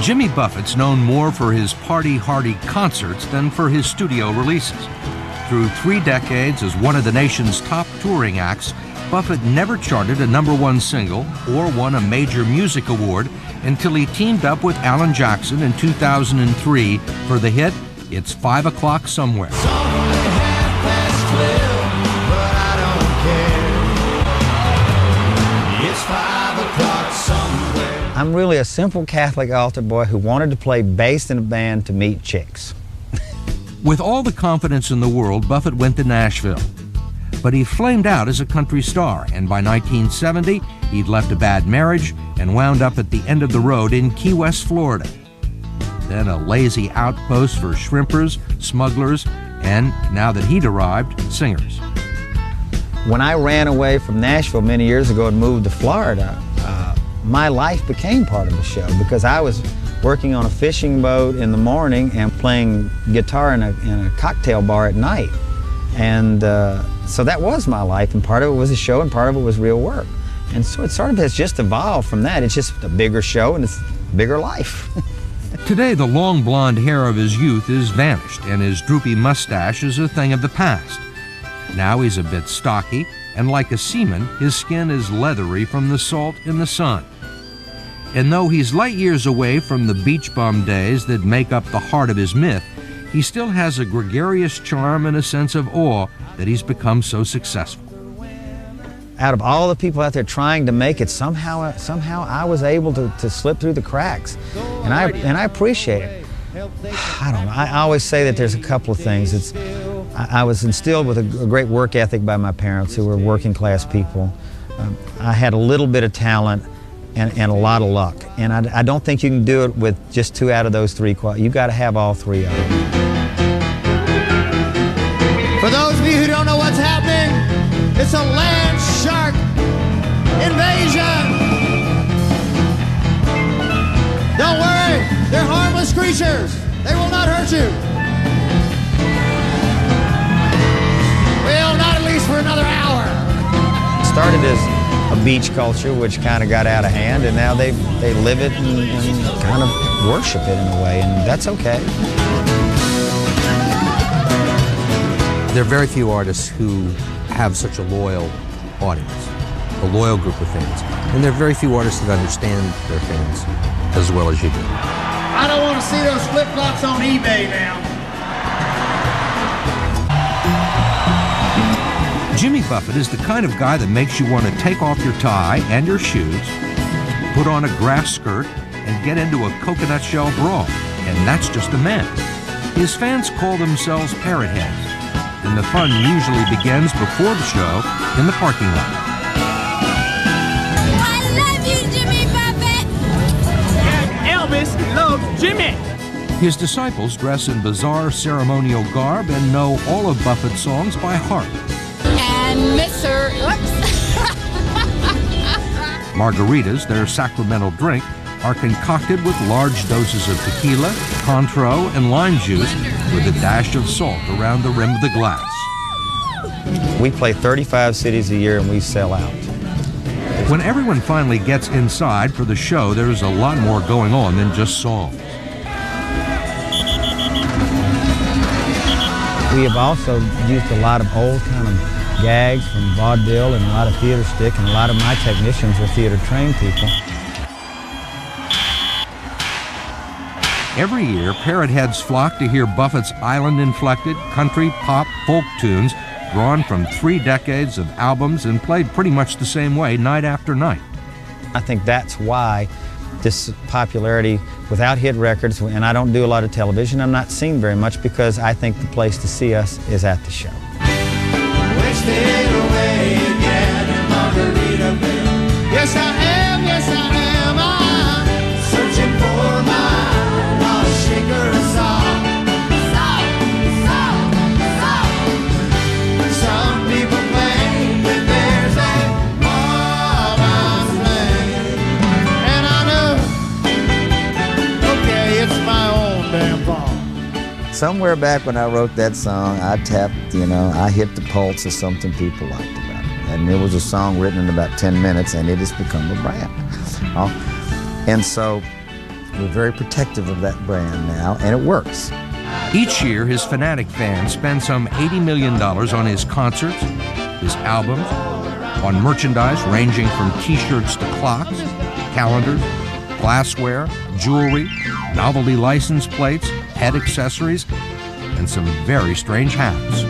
Jimmy Buffett's known more for his party-hardy concerts than for his studio releases. Through 3 decades as one of the nation's top touring acts, Buffett never charted a #1 single or won a major music award until he teamed up with Alan Jackson in 2003 for the hit, It's 5 O'Clock Somewhere. I'm really a simple Catholic altar boy who wanted to play bass in a band to meet chicks. With all the confidence in the world, Buffett went to Nashville. But he flamed out as a country star, and by 1970, he'd left a bad marriage and wound up at the end of the road in Key West, Florida. Then a lazy outpost for shrimpers, smugglers, and, now that he'd arrived, singers. When I ran away from Nashville many years ago and moved to Florida, my life became part of the show because I was working on a fishing boat in the morning and playing guitar in a cocktail bar at night. And so that was my life, and part of it was a show and part of it was real work. And so it sort of has just evolved from that. It's just a bigger show and it's a bigger life. Today, the long blonde hair of his youth is vanished, and his droopy mustache is a thing of the past. Now he's a bit stocky, and like a seaman, his skin is leathery from the salt in the sun. And though he's light years away from the beach bum days that make up the heart of his myth, he still has a gregarious charm and a sense of awe that he's become so successful. Out of all the people out there trying to make it, somehow I was able to slip through the cracks, and I appreciate it. I don't know. I always say that there's a couple of things. I was instilled with a great work ethic by my parents, who were working class people. I had a little bit of talent and a lot of luck, and I don't think you can do it with just 2 out of those 3 qualities. You've got to have all 3 of them. For those of you who don't know what's happening, it's a land shark invasion. Don't worry, they're harmless creatures. They will not hurt you. Well, not at least for another hour. It started as a beach culture, which kind of got out of hand, and now they live it and kind of worship it in a way, and that's okay. There are very few artists who have such a loyal audience, a loyal group of fans. And there are very few artists that understand their fans as well as you do. I don't want to see those flip-flops on eBay now. Jimmy Buffett is the kind of guy that makes you want to take off your tie and your shoes, put on a grass skirt, and get into a coconut shell brawl. And that's just a man. His fans call themselves Parrotheads, and the fun usually begins before the show in the parking lot. I love you, Jimmy Buffett! And Elvis loves Jimmy! His disciples dress in bizarre ceremonial garb and know all of Buffett's songs by heart. And Mr. Margaritas, their sacramental drink, are concocted with large doses of tequila, Cointreau, and lime juice with a dash of salt around the rim of the glass. We play 35 cities a year and we sell out. When everyone finally gets inside for the show, there's a lot more going on than just songs. We have also used a lot of old kind of gags from vaudeville and a lot of theater stick, and a lot of my technicians are theater trained people. Every year, Parrotheads flock to hear Buffett's island-inflected country, pop, folk tunes drawn from 3 decades of albums and played pretty much the same way night after night. I think that's why this popularity without hit records, and I don't do a lot of television, I'm not seen very much because I think the place to see us is at the show. Wasted away again in Margaritaville. Yes, I am, yes, I am. I'm searching for my lost shaker of salt. Some people claim that there's a mob I'm playing, and I know, okay, it's my own damn fault. Somewhere back when I wrote that song, I tapped, I hit the pulse of something people liked about it. And it was a song written in about 10 minutes, and it has become a brand. And so We're very protective of that brand now, and it works. Each year, his fanatic fans spend some $80 million on his concerts, his albums, on merchandise ranging from t-shirts to clocks, calendars, glassware, jewelry, novelty license plates, head accessories, and some very strange hats.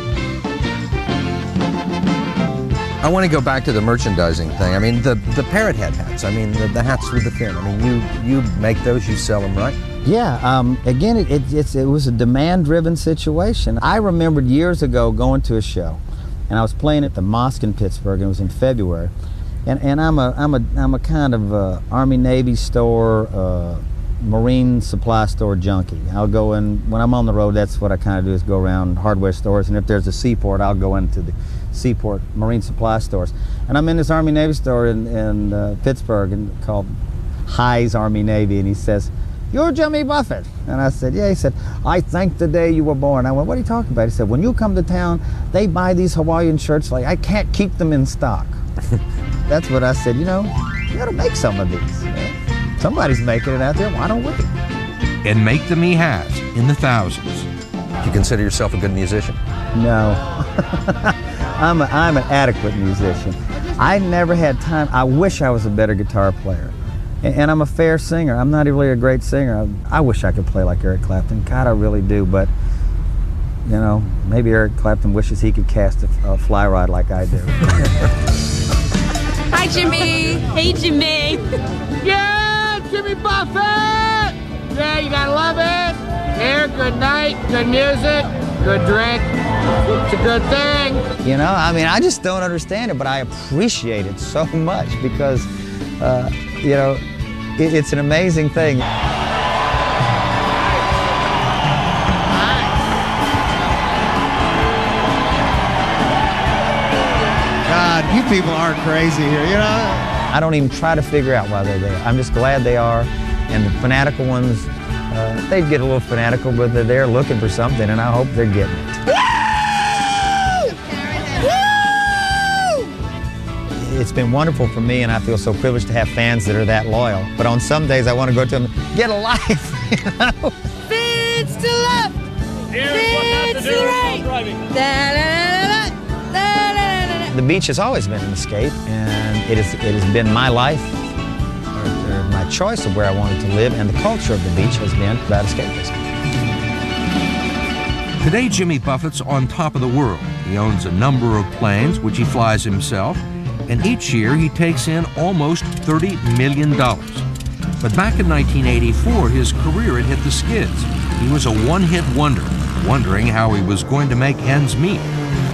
I want to go back to the merchandising thing. I mean, the Parrothead hats. I mean, the hats with the fin. I mean, you make those, you sell them, right? Yeah, again, it was a demand-driven situation. I remembered years ago going to a show, and I was playing at the Mosque in Pittsburgh, and it was in February. And I'm a kind of Army Navy store, Marine supply store junkie. I'll go in, when I'm on the road, that's what I kind of do, is go around hardware stores, and if there's a seaport, I'll go into the seaport Marine supply stores. And I'm in this Army Navy store in Pittsburgh called High's Army Navy, and he says, "You're Jimmy Buffett." And I said, "Yeah." He said, "I thank the day you were born." I went, "What are you talking about?" He said, "When you come to town, they buy these Hawaiian shirts like I can't keep them in stock." That's what I said, you know, you gotta make some of these. You know? Somebody's making it out there, why don't we? And make them he has, in the thousands. Do you consider yourself a good musician? No. I'm an adequate musician. I never had time. I wish I was a better guitar player. And I'm a fair singer. I'm not really a great singer. I wish I could play like Eric Clapton. God, I really do. But, you know, maybe Eric Clapton wishes he could cast a fly rod like I do. Hi, Jimmy. Hey, Jimmy. Yeah, Jimmy Buffett! Yeah, you gotta love it. Here, good night, good music, good drink. It's a good thing. You know, I mean, I just don't understand it, but I appreciate it so much because, you know, it's an amazing thing. God, you people are crazy here, you know? I don't even try to figure out why they're there. I'm just glad they are. And the fanatical ones, they get a little fanatical, but they're there looking for something, and I hope they're getting it. It's been wonderful for me, and I feel so privileged to have fans that are that loyal. But on some days, I want to go to them, get a life, you know? Feeds to the left. Feeds to the right. The beach has always been an escape, and it has been my life, or my choice of where I wanted to live, and the culture of the beach has been about escapism. Today, Jimmy Buffett's on top of the world. He owns a number of planes, which he flies himself, and each year he takes in almost $30 million. But back in 1984, his career had hit the skids. He was a one-hit wonder, wondering how he was going to make ends meet.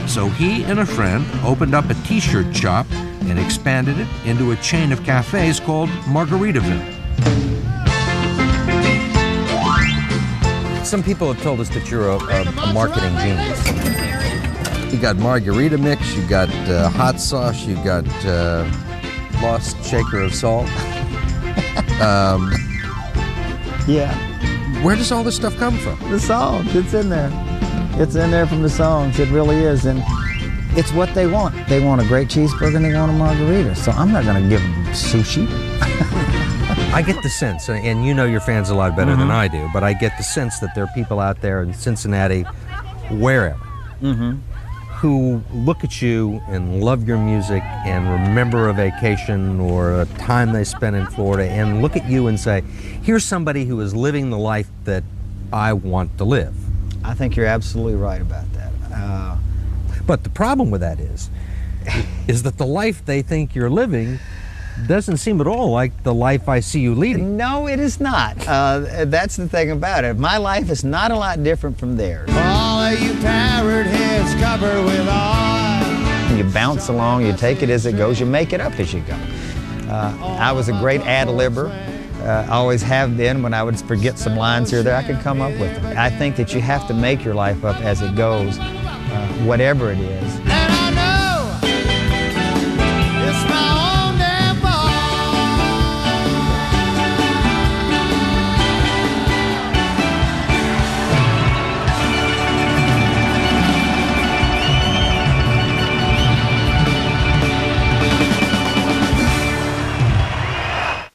So he and a friend opened up a t-shirt shop and expanded it into a chain of cafes called Margaritaville. Some people have told us that you're a marketing genius. You got margarita mix, you got hot sauce, you got lost shaker of salt. Yeah. Where does all this stuff come from? The songs, it's in there. It's in there from the songs, it really is. And it's what they want. They want a great cheeseburger and they want a margarita. So I'm not gonna give them sushi. I get the sense, and you know your fans a lot better than I do, but I get the sense that there are people out there in Cincinnati, wherever, who look at you and love your music and remember a vacation or a time they spent in Florida and look at you and say, here's somebody who is living the life that I want to live. I think you're absolutely right about that. But the problem with that is that the life they think you're living doesn't seem at all like the life I see you leading. No, it is not. That's the thing about it. My life is not a lot different from theirs. All of you parrot heads covered with oil. You bounce along, you take it as it goes, you make it up as you go. I was a great ad-libber. Always have been. When I would forget some lines here or there, I could come up with them. I think that you have to make your life up as it goes, whatever it is.